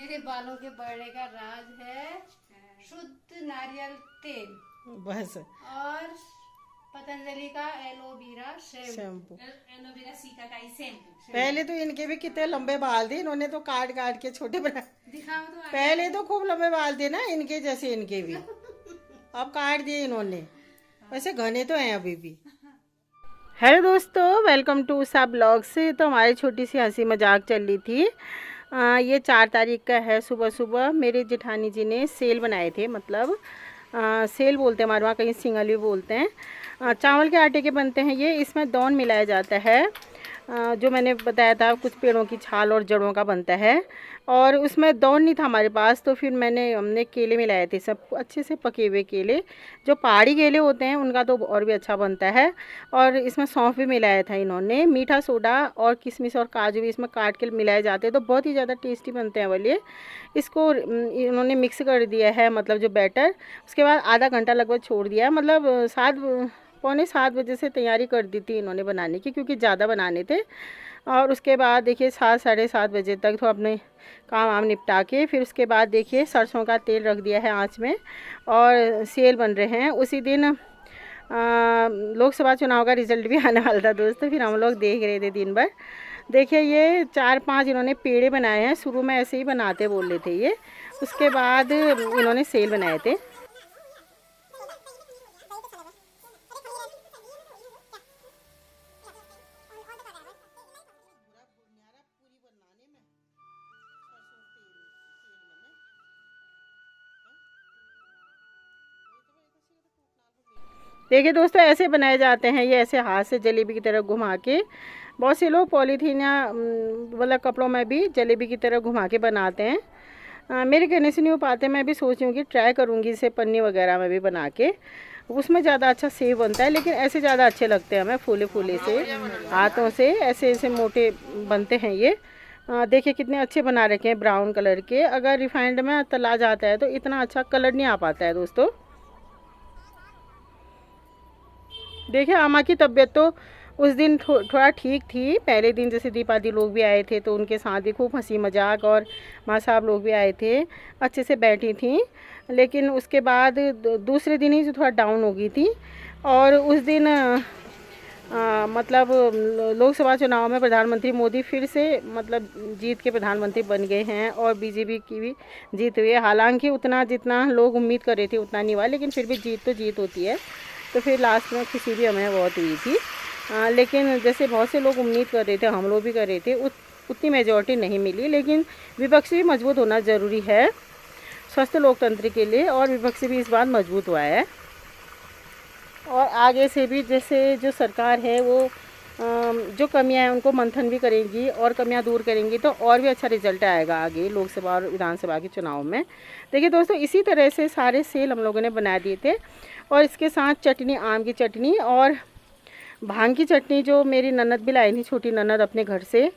मेरे बालों के बढ़ने का राज है शुद्ध नारियल तेल बस और पतंजलि का एलोवेरा शैम्पू। एलोवेरा सीका का ही शैम्पू। पहले तो इनके भी कितने लंबे बाल थे, इन्होंने तो काट काट के छोटे बना। दिखाओ तो पहले तो खूब लंबे बाल थे ना इनके जैसे, इनके भी अब काट दिए इन्होंने। वैसे घने तो हैं अभी भी। हेलो दोस्तों, वेलकम टू उषा ब्लॉग से। तो हमारी छोटी सी हंसी मजाक चल रही थी। ये 4 तारीख का है। सुबह सुबह मेरे जेठानी जी ने सेल बनाए थे, मतलब सेल बोलते हैं हमारे वहाँ, कहीं सिंगल भी बोलते हैं। चावल के आटे के बनते हैं ये। इसमें दौन मिलाया जाता है, जो मैंने बताया था कुछ पेड़ों की छाल और जड़ों का बनता है। और उसमें दौन नहीं था हमारे पास, तो फिर हमने केले मिलाए थे, सब अच्छे से पके हुए केले। जो पहाड़ी केले होते हैं उनका तो और भी अच्छा बनता है। और इसमें सौंफ भी मिलाया था इन्होंने, मीठा सोडा और किशमिश और काजू भी इसमें काट के मिलाए जाते हैं, तो बहुत ही ज़्यादा टेस्टी बनते हैं वाले। इसको इन्होंने मिक्स कर दिया है, मतलब जो बैटर। उसके बाद आधा घंटा लगभग छोड़ दिया है, मतलब 6:45 बजे से तैयारी कर दी थी इन्होंने बनाने की, क्योंकि ज़्यादा बनाने थे। और उसके बाद देखिए 7-7:30 बजे तक तो अपने काम वाम निपटा के, फिर उसके बाद देखिए सरसों का तेल रख दिया है आँच में और सेल बन रहे हैं। उसी दिन लोकसभा चुनाव का रिजल्ट भी आने वाला था दोस्तों, फिर हम लोग देख रहे थे दिन भर। देखिए ये 4-5 इन्होंने पेड़े बनाए हैं। शुरू में ऐसे ही बनाते बोल रहे थे ये, उसके बाद इन्होंने सेल बनाए थे। देखिए दोस्तों, ऐसे बनाए जाते हैं ये, ऐसे हाथ से जलेबी की तरह घुमा के। बहुत से लोग पॉलीथीन या मतलब कपड़ों में भी जलेबी की तरह घुमा के बनाते हैं। मेरे कहने से नहीं हो पाते। मैं भी सोच रही हूँ कि ट्राई करूँगी इसे पन्नी वगैरह में भी बना के, उसमें ज़्यादा अच्छा सेव बनता है। लेकिन ऐसे ज़्यादा अच्छे लगते हैं हमें, फूले फूले से हाथों से ऐसे ऐसे मोटे बनते हैं ये। देखिए कितने अच्छे बना रखे हैं, ब्राउन कलर के। अगर रिफाइंड में तला जाता है तो इतना अच्छा कलर नहीं आ पाता है दोस्तों। देखिए आमा की तबीयत तो उस दिन थोड़ा ठीक थी। पहले दिन जैसे दीपादी लोग भी आए थे तो उनके साथ भी खूब हंसी मजाक, और माँ साहब लोग भी आए थे, अच्छे से बैठी थी। लेकिन उसके बाद दूसरे दिन ही जो थोड़ा डाउन हो गई थी। और उस दिन मतलब लोकसभा चुनाव में प्रधानमंत्री मोदी फिर से मतलब जीत के प्रधानमंत्री बन गए हैं, और बीजेपी की भी जीत हुई है। हालांकि उतना जितना लोग उम्मीद कर रहे थे उतना नहीं हुआ, लेकिन फिर भी जीत तो जीत होती है। तो फिर लास्ट में खुशी भी हमें बहुत हुई थी। लेकिन जैसे बहुत से लोग उम्मीद कर रहे थे, हम लोग भी कर रहे थे, उतनी मेजॉरिटी नहीं मिली। लेकिन विपक्ष भी मजबूत होना ज़रूरी है स्वस्थ लोकतंत्र के लिए, और विपक्ष भी इस बार मजबूत हुआ है। और आगे से भी जैसे जो सरकार है वो जो कमियां हैं उनको मंथन भी करेंगी और कमियां दूर करेंगी, तो और भी अच्छा रिजल्ट आएगा आगे लोकसभा और विधानसभा के चुनाव में। देखिए दोस्तों, इसी तरह से सारे सेल हम लोगों ने बना दिए थे। और इसके साथ चटनी, आम की चटनी और भांग की चटनी, जो मेरी ननद भी लाई थी, छोटी ननद अपने घर से।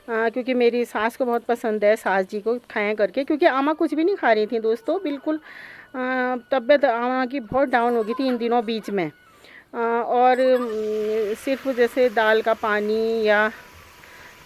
क्योंकि मेरी सास को बहुत पसंद है, सास जी को खाएं करके, क्योंकि आमा कुछ भी नहीं खा रही थी दोस्तों, बिल्कुल तबीयत आमा की बहुत डाउन हो गई थी इन दिनों बीच में। और सिर्फ जैसे दाल का पानी या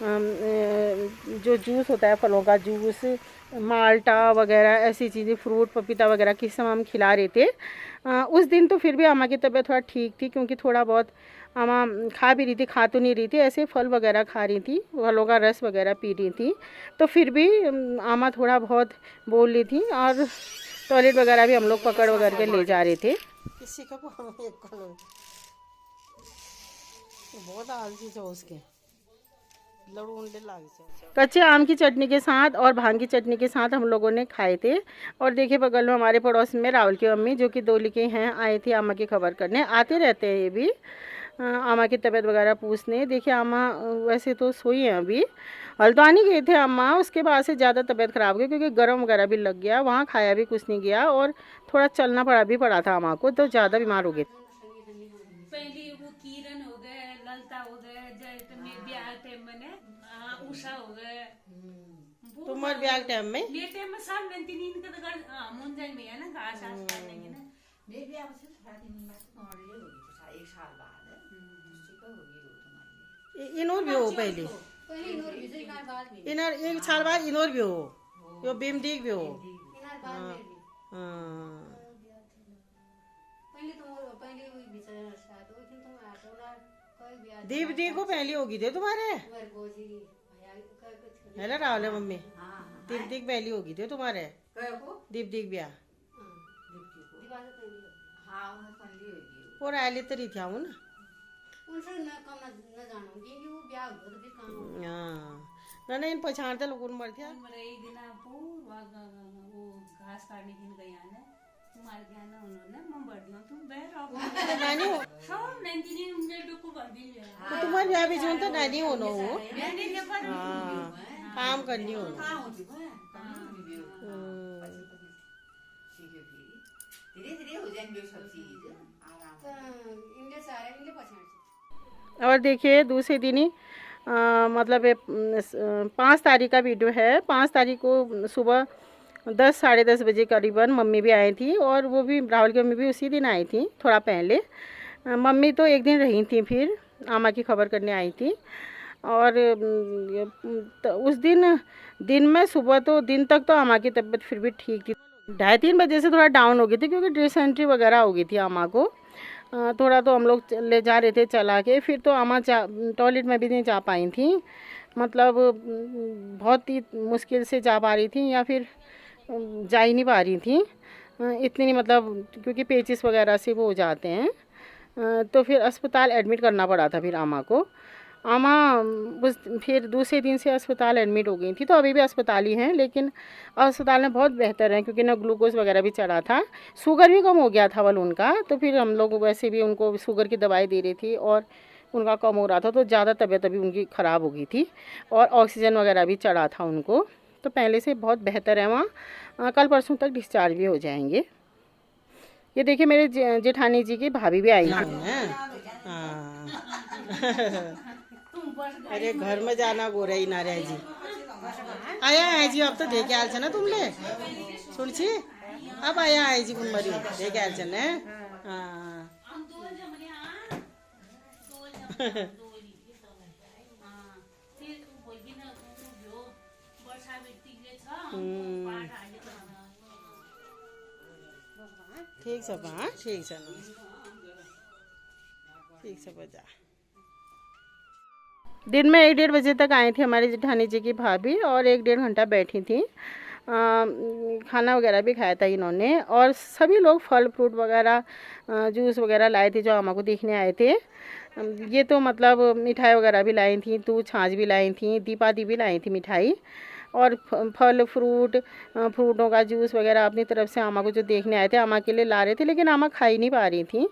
जो जूस होता है, फलों का जूस, माल्टा वगैरह ऐसी चीज़ें, फ्रूट पपीता वगैरह किस समय हम खिला रहे थे। उस दिन तो फिर भी अम्मा की तबीयत थोड़ा ठीक थी, क्योंकि थोड़ा बहुत अम्मा खा भी रही थी, खा तो नहीं रही थी, ऐसे फल वगैरह खा रही थी, फलों का रस वगैरह पी रही थी। तो फिर भी अम्मा थोड़ा बहुत बोल रही थी, और टॉयलेट वगैरह भी हम लोग पकड़ वगैरह के ले जा रहे थे। किसी का बहुत आलसी है उसके। कच्चे आम की चटनी के साथ और भांग की चटनी के साथ हम लोगों ने खाए थे। और देखिए बगल में हमारे पड़ोस में राहुल की मम्मी, जो कि दोली के हैं, आए थे आमा की खबर करने। आते रहते हैं ये भी आमा की तबीयत वगैरह पूछने। देखिए आमा वैसे तो सोई हैं अभी। हल्द्वानी गए थे अम्मा, उसके बाद से ज़्यादा तबीयत ख़राब हो गई, क्योंकि गर्म वगैरह भी लग गया, वहाँ खाया भी कुछ नहीं गया, और थोड़ा चलना पड़ा था अम्मा को, तो ज़्यादा बीमार हो गए। पहले वो किरण हो गए, ललता हो गए, जय में ब्याह टाइम में उषा हो गए। तुम्हारे ब्याह टाइम में मेरे टाइम में साल में तीन इनका तो कर मुंजन में है ना, घास आस काटेंगे ना। मेरे ब्याह से थोड़ा दिन बाद और ये होगी, तो 1 साल बाद है उससे का होगी वो तुम्हारी। इनोर भी हो पहले, पहले इनोर विजय का बाद में इनर 1 साल बाद इनोर भी हो। यो बिमदीक भी हो इनार बाद में भी हाँ पहले तो पहले वही बिचारा शायद वो दिन तुम आते हो ना कोई भी आज दीप दी को पहली होगी थे तुम्हारे मेरे बोझी भैया का कुछ है ना रावले मम्मी हाँ दीप दी पहली होगी थे तुम्हारे कह को दीप दी ब्याह दीप्ति को दीवार तो नहीं हाँ उन्हें पंडी होगी और आयले तो रही थी हूँ ना उनसे न कम न जानो क्योंकि वो ब्याह हो तो फिर काम हो हाँ ना इन पछाड़ते लोगों ने मर दिया मरे एक दिन पूरा वो घास काटने के लिए गया ने मार गया ना उन्होंने मैं बढ़ दिया तुम बैठ नानी हो सब नंदिनी उनके डुकू बढ़ दी है तो तुम्हारे ब्याह भी जो तो नानी हो ना हो मैंने ये पर हाँ काम करनी हो कहाँ होती है धीरे धीरे हो जाएंगे सब चीज आराम तो इनके सारे इनके पछाड़ और देखिए दूसरे दिन ही मतलब 5 तारीख का वीडियो है। 5 तारीख को सुबह 10 साढ़े 10 बजे करीबन मम्मी भी आई थी और वो भी राहुल की मम्मी भी उसी दिन आई थी थोड़ा पहले। मम्मी तो एक दिन रही थी, फिर आमा की खबर करने आई थी। और उस दिन में सुबह तो दिन तक तो आमा की तबीयत फिर भी ठीक थी। 2:30-3 बजे से थोड़ा डाउन हो गई थी क्योंकि डिसेंट्री वगैरह हो गई थी आमा को। थोड़ा तो हम लोग ले जा रहे थे चला के, फिर तो आमा टॉयलेट में भी नहीं जा पाई थी, मतलब बहुत ही मुश्किल से जा पा रही थी या फिर जा ही नहीं पा रही थी इतनी नहीं, मतलब क्योंकि पेचिस वगैरह से वो हो जाते हैं। तो फिर अस्पताल एडमिट करना पड़ा था फिर आमा को। आमा उस फिर दूसरे दिन से अस्पताल एडमिट हो गई थी, तो अभी भी अस्पताल ही हैं, लेकिन अस्पताल में बहुत बेहतर है क्योंकि ना ग्लूकोज वगैरह भी चढ़ा था, शुगर भी कम हो गया था वाल उनका। तो फिर हम लोग वैसे भी उनको शुगर की दवाई दे रही थी और उनका कम हो रहा था, तो ज़्यादा तबीयत अभी उनकी ख़राब हो गई थी और ऑक्सीजन वगैरह भी चढ़ा था उनको। तो पहले से बहुत बेहतर है वहाँ। कल परसों तक डिस्चार्ज भी हो जाएंगे। ये देखिए मेरे जेठानी जी की भाभी भी आई हैं। अरे घर में जाना गोरे ही ना रहे जी आया है जी, अब तो देखे आल ना तुमने सुन छी अब आया है जी कुमारी देखे आल ने। हाँ ठीक सब, हाँ ठीक से ठीक से बजा। दिन में 1-1:30 बजे तक आई थी हमारी जेठानी जी की भाभी और 1-1.5 घंटा बैठी थी। खाना वगैरह भी खाया था इन्होंने और सभी लोग फल फ्रूट वगैरह जूस वगैरह लाए थे जो आमा को देखने आए थे। ये तो मतलब मिठाई वगैरह भी लाई थी, दूध छाछ भी लाई थी, दीपा दी भी लाई थी मिठाई और फल फ्रूटों का जूस वगैरह अपनी तरफ से आमा को जो देखने आए थे आमा के लिए ला रहे थे, लेकिन आमा खा ही नहीं पा रही थी।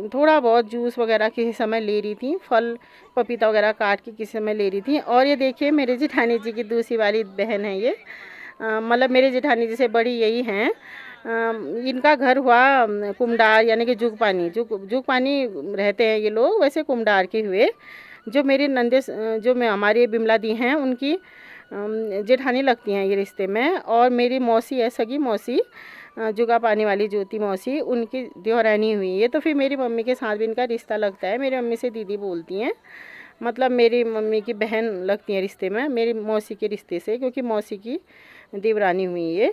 थोड़ा बहुत जूस वगैरह किसी समय ले रही थी, फल पपीता वगैरह काट के किसी समय ले रही थी। और ये देखिए मेरे जेठानी जी की दूसरी वाली बहन है ये, मतलब मेरे जेठानी जी से बड़ी यही हैं। इनका घर हुआ कुमडार यानी कि जुगपानी रहते हैं ये लोग, वैसे कुमडार के हुए। जो मेरी नंदे जो मैं हमारी बिमला दी हैं उनकी जेठानी लगती हैं ये रिश्ते में। और मेरी मौसी है, सगी मौसी जुगा पानी वाली ज्योति मौसी, उनकी देवरानी हुई है। तो फिर मेरी मम्मी के साथ भी इनका रिश्ता लगता है। मेरी मम्मी से दीदी बोलती हैं, मतलब मेरी मम्मी की बहन लगती है रिश्ते में, मेरी मौसी के रिश्ते से, क्योंकि मौसी की देवरानी हुई है।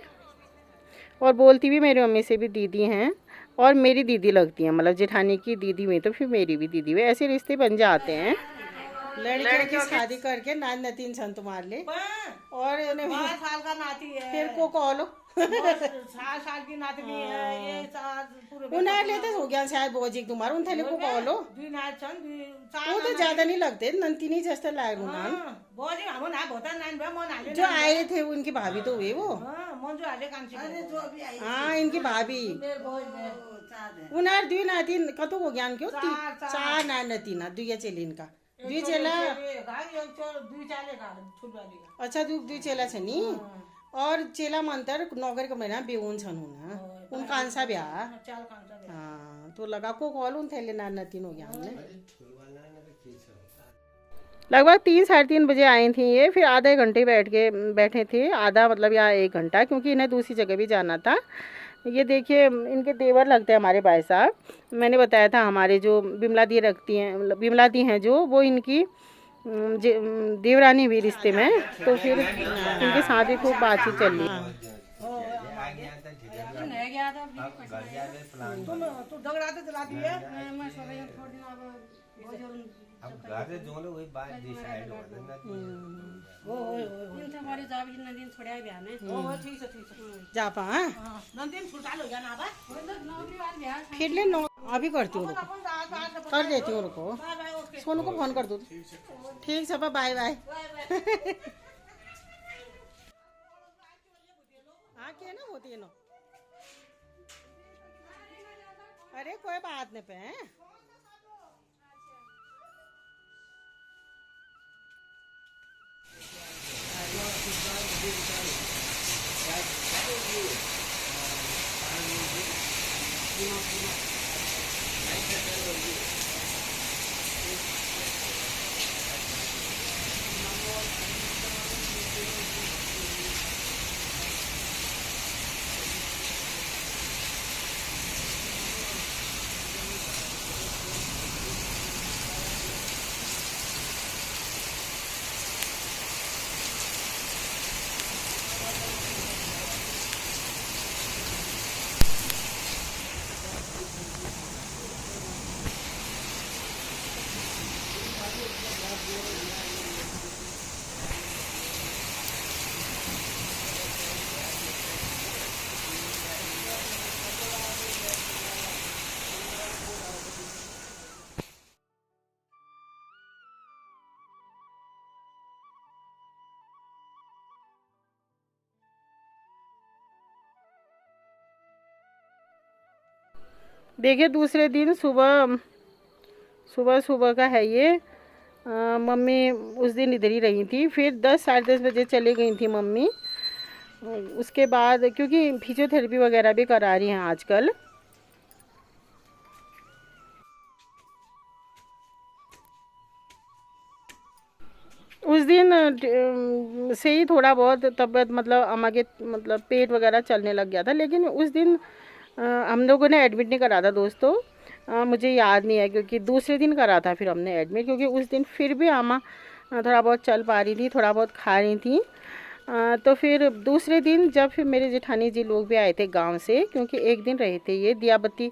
और बोलती भी मेरी मम्मी से भी दीदी हैं और मेरी दीदी लगती हैं, मतलब जेठानी की दीदी हुई तो फिर मेरी भी दीदी हुई, ऐसे रिश्ते बन जाते हैं। लड़कियों की शादी करके नान नतीन सन तुम्हारे लिए और 12 साल का नाती है, फिर को कॉलो 7 साल की नातनी है, ये पूरे उन्हें लेते हो गया शायद बोझी तुम्हारा उन थैले को कॉलो दुई नाच छन्, वो तो ज्यादा नहीं लगते, नंतिनी जैसा लायक उन्हें बोझी हाम्रो ना भोता नान भए मन हाल्यो जो आए थे उनकी भाभी तो हुए वो। मन जो हाल्यो कान्छी जो अभी आई हाँ इनकी भाभी उन्हें दुई नातिन कतो हो ज्ञान क्यों 4 नान नतीना दुई चेली इनका दुई चेला। दुई चाले छुटवाली अच्छा दुई चेला छ नि और चेला मंतर नौकर का महीना बेउन छन् हुन उन कांसा ब्याह। चाल कान्छा हाँ तो लगा को कॉल उन थैले नान नतीन हो गया हमने। लगभग 3-3:30 बजे आई थी ये, फिर आधे घंटे बैठे थे, आधा मतलब या 1 घंटा, क्योंकि इन्हें दूसरी जगह भी जाना था। ये देखिए इनके देवर लगते हैं हमारे भाई साहब। मैंने बताया था हमारे जो बिमला दी रखती हैं, बिमला दी हैं जो, वो इनकी देवरानी भी रिश्ते में, तो फिर उनके साथ भी खूब बातचीत चल रही है। तू झगड़ा तो चलाती है। मैं सब यहाँ छोड़ दिन अब घरे जो लोग वही बात डिसाइड हो ना। दिन से हमारी जाब जी दिन छोड़ा ब्याह में ठीक है जा पा हाँ? नंदन छुटा लो जाना बा। नौकरी वाले ब्याह फिर ले नो अभी करती हूँ, रुको कर देती हूँ, रुको बाय बाय ओके। सोनू को फोन कर दो। ठीक है, बाय बाय। हाँ क्या ना होती है नो, अरे कोई बात नहीं पे हैं। देखिए दूसरे दिन सुबह सुबह का है ये। मम्मी उस दिन इधर ही रही थी, फिर 10 साढ़े 10 बजे चली गई थी मम्मी। उसके बाद क्योंकि फिजियोथेरेपी वगैरह भी करा रही हैं आजकल। उस दिन से ही थोड़ा बहुत तबीयत मतलब अम्मा के मतलब पेट वगैरह चलने लग गया था, लेकिन उस दिन हम लोगों ने एडमिट नहीं करा था दोस्तों। मुझे याद नहीं है क्योंकि दूसरे दिन करा था फिर हमने एडमिट, क्योंकि उस दिन फिर भी अम्मा थोड़ा बहुत चल पा रही थी, थोड़ा बहुत खा रही थी। तो फिर दूसरे दिन जब फिर मेरे जेठानी जी लोग भी आए थे गांव से, क्योंकि एक दिन रहे थे ये दियाबत्ती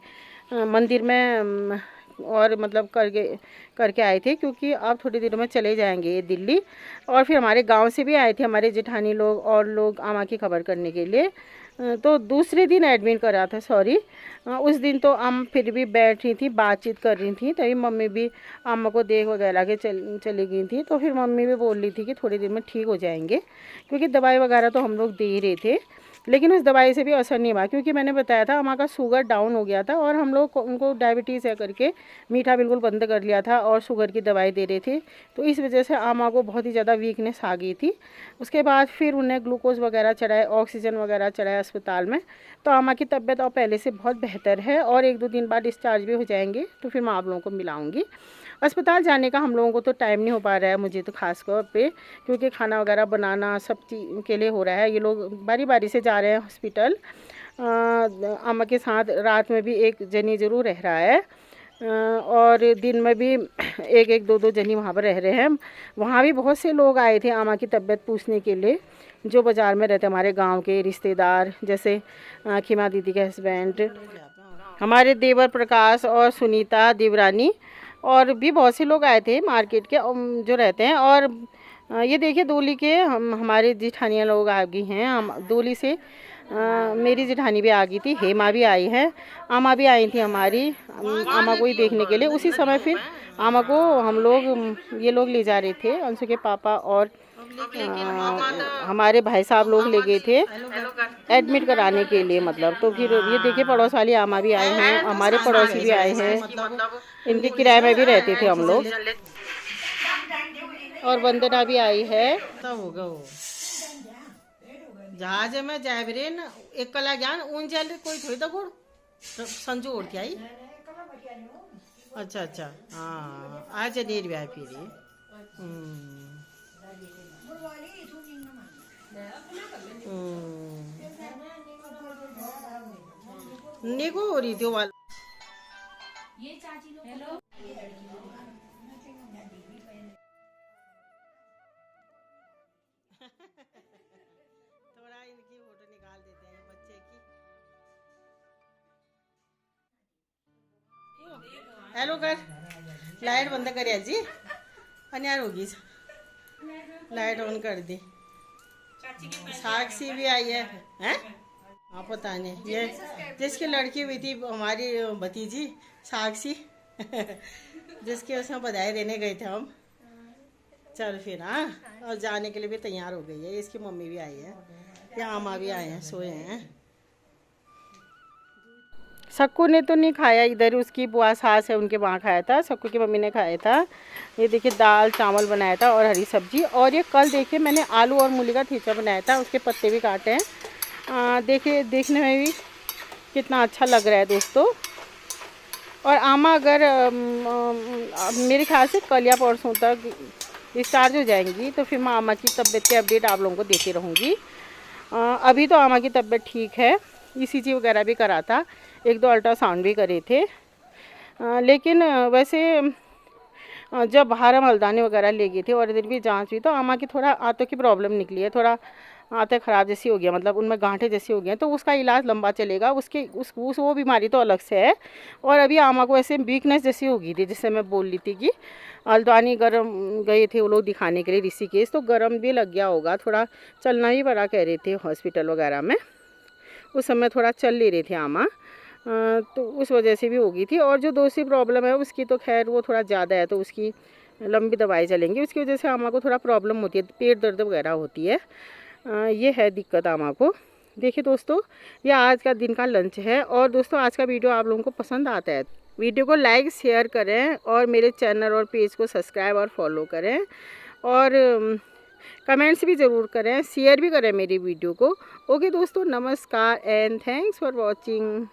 मंदिर में और मतलब करके आए थे, क्योंकि अब थोड़ी देर में चले जाएंगे ये दिल्ली। और फिर हमारे गांव से भी आए थे हमारे जेठानी लोग और लोग अम्मा की खबर करने के लिए। तो दूसरे दिन एडमिट करा था, सॉरी। उस दिन तो हम फिर भी बैठ रही थी, बातचीत कर रही थी, तभी मम्मी भी अम्मा को देख वगैरह के चली गई थी। तो फिर मम्मी भी बोल रही थी कि थोड़ी देर में ठीक हो जाएंगे, क्योंकि दवाई वगैरह तो हम लोग दे ही रहे थे, लेकिन उस दवाई से भी असर नहीं हुआ। क्योंकि मैंने बताया था अम्मा का शुगर डाउन हो गया था और हम लोग उनको डायबिटीज़ है करके मीठा बिल्कुल बंद कर लिया था और शुगर की दवाई दे रहे थे, तो इस वजह से अम्मा को बहुत ही ज़्यादा वीकनेस आ गई थी। उसके बाद फिर उन्हें ग्लूकोज वगैरह चढ़ाए, ऑक्सीजन वगैरह चढ़ाया अस्पताल में। तो अम्मा की तबीयत अब पहले से बहुत बेहतर है और 1-2 दिन बाद डिस्चार्ज भी हो जाएंगे, तो फिर मैं आप लोगों को मिलाऊंगी। अस्पताल जाने का हम लोगों को तो टाइम नहीं हो पा रहा है, मुझे तो खास तौर पे, क्योंकि खाना वगैरह बनाना सब चीज़ के लिए हो रहा है। ये लोग बारी बारी से जा रहे हैं हॉस्पिटल। अम्मा के साथ रात में भी एक जनी ज़रूर रह रहा है और दिन में भी एक 2 जनी वहाँ पर रह रहे हैं। वहाँ भी बहुत से लोग आए थे अम्मा की तबीयत पूछने के लिए, जो बाज़ार में रहते हमारे गांव के रिश्तेदार, जैसे खीमा दीदी के हस्बैंड, हमारे देवर प्रकाश और सुनीता देवरानी, और भी बहुत से लोग आए थे मार्केट के जो रहते हैं। और ये देखिए दोली के हमारे जेठानियाँ लोग आ गई हैं। हम दोली से मेरी जेठानी भी आ गई थी, हेमा भी आई है, अम्मा भी आई थी हमारी अम्मा को ही देखने के लिए। उसी समय फिर अम्मा को हम लोग ये लोग ले जा रहे थे, अंशु के पापा और हमारे भाई साहब लोग ले गए थे एडमिट कराने के लिए मतलब। तो फिर ये देखिए पड़ोस वाली अम्मा भी आए हैं, हमारे पड़ोसी भी आए हैं, इनके किराए में भी रहते थे हम लोग। और वंदना भी आई है। सब हो गया वो जहाज में जाए रे न एक कला ज्ञान ऊन जाए कोई थोड़ी तो गुड़ संजू उड़ के आई। अच्छा हाँ आज नीर भी आई फिर निको हो रही थी वाल। ये चाची लोग हेलो हेलो कर लाइट बंद कर जी अन्यार होगी लाइट ऑन कर दी साक्षी भी आई है हैं हाँ पता नहीं ये जिसकी लड़की हुई थी हमारी भतीजी साक्षी जिसके उसमें बधाई देने गए थे हम चल फिर हाँ और जाने के लिए भी तैयार हो गई है इसकी मम्मी भी आई है यहाँ मामा भी आए हैं सोए हैं सक्कू ने तो नहीं खाया इधर उसकी बुआ सास है उनके वहाँ खाया था सक्कू की मम्मी ने खाया था ये देखिए दाल चावल बनाया था और हरी सब्जी और ये कल देखिए मैंने आलू और मूली का ठेचा बनाया था उसके पत्ते भी काटे हैं देखिए देखने में भी कितना अच्छा लग रहा है दोस्तों और आमा अगर मेरे ख्याल से कल या परसों तक डिस्चार्ज हो जाएंगी तो फिर मैं आमा की तबीयत के अपडेट आप लोगों को देती रहूँगी अभी तो आमा की तबीयत ठीक है ECG वगैरह भी करा था 1-2 अल्ट्रासाउंड भी करे थे लेकिन वैसे जब बाहर हम हल्द्वानी वगैरह ले गए थे और इधर भी जांच हुई तो आमा की थोड़ा आंतों की प्रॉब्लम निकली है थोड़ा आंतें ख़राब जैसी हो गया मतलब उनमें गांठें जैसी हो गई हैं तो उसका इलाज लंबा चलेगा वो बीमारी तो अलग से है और अभी आमा को ऐसे वीकनेस जैसी हो गई थी जिससे मैं बोल रही थी कि हल्द्वानी गरम गए थे वो लोग दिखाने के लिए ऋषिकेश तो गरम भी लग गया होगा थोड़ा चलना भी पड़ा कह रहे थे हॉस्पिटल वगैरह में उस समय थोड़ा चल ले रहे थे आमा तो उस वजह से भी हो गई थी और जो दूसरी प्रॉब्लम है उसकी तो खैर वो थोड़ा ज़्यादा है तो उसकी लंबी दवाई चलेंगी उसकी वजह से आमा को थोड़ा प्रॉब्लम होती है पेट दर्द वगैरह होती है ये है दिक्कत आमा को देखिए दोस्तों ये आज का दिन का लंच है और दोस्तों आज का वीडियो आप लोगों को पसंद आता है वीडियो को लाइक शेयर करें और मेरे चैनल और पेज को सब्सक्राइब और फॉलो करें और कमेंट्स भी ज़रूर करें शेयर भी करें मेरी वीडियो को ओके दोस्तों नमस्कार एंड थैंक्स फॉर वॉचिंग।